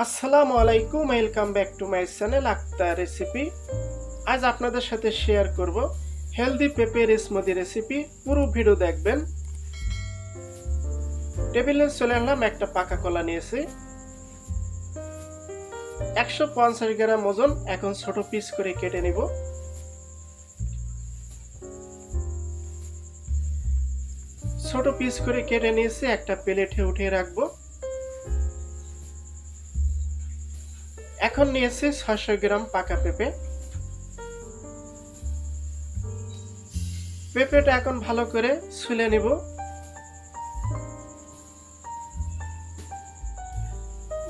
আসসালামু আলাইকুম, welcome back to my channel Akhtar recipe. আজ আপনাদের সাথে শেয়ার করব হেলদি পেঁপের স্মুদি রেসিপি। পুরো ভিডিও দেখবেন। টেবিলে চলে আসলাম, একটা পাকা কলা নিয়েছি 150 গ্রাম ওজন। এখন ছোট পিস করে কেটে নিব। ছোট পিস করে কেটে নিয়েছি, একটা প্লেটে উঠিয়ে রাখবো। এখন নিয়েছি 600 গ্রাম পাকা পেঁপে। পেঁপেটা এখন ভালো করে ছুলে নিব।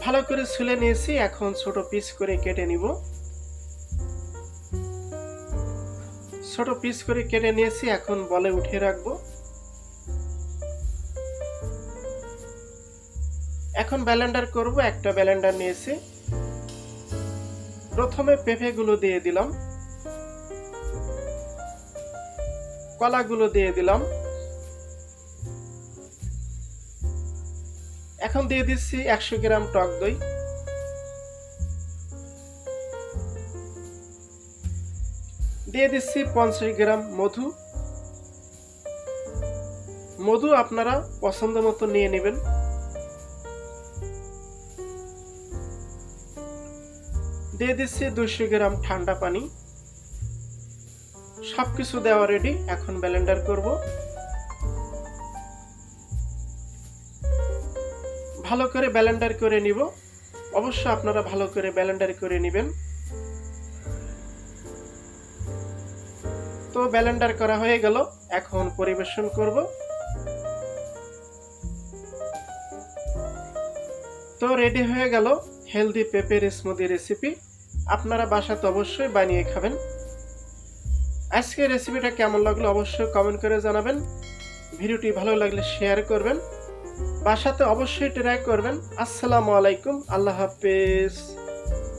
ভালো করে ছুলে নিয়েছি, এখন ছোট পিস করে কেটে নিব। ছোট পিস করে কেটে নিয়েছি, এখন বলে উঠিয়ে রাখবো। এখন ব্লেন্ডার করব। একটা ব্লেন্ডার নিয়েছি। প্রথমে পেঁপেগুলো দিয়ে দিলাম, কলাগুলো দিয়ে দিলাম। এখন দিয়ে দিচ্ছি 100 গ্রাম টক দই। দিয়ে দিচ্ছি 50 গ্রাম মধু। মধু আপনারা পছন্দ মতো নিয়ে নেবেন। দিয়ে দিচ্ছি 200 গ্রাম ঠান্ডা পানি। সবকিছু দেওয়া রেডি। এখন ব্লেন্ডার করব। ভালো করে ব্লেন্ডার করে নিব। অবশ্য আপনারা ভালো করে ব্লেন্ডার করে নেবেন। তো ব্লেন্ডার করা হয়ে গেল, এখন পরিবেশন করব। তো রেডি হয়ে গেল হেলদি পেঁপের স্মুদি রেসিপি। আপনারা বাসাতে অবশ্যই বানিয়ে খাবেন। আজকের রেসিপিটা কেমন লাগলো অবশ্যই কমেন্ট করে জানাবেন। ভিডিওটি ভালো লাগলে শেয়ার করবেন। বাসাতে অবশ্যই ট্রাই করবেন। আসসালামু আলাইকুম, আল্লাহ হাফেজ।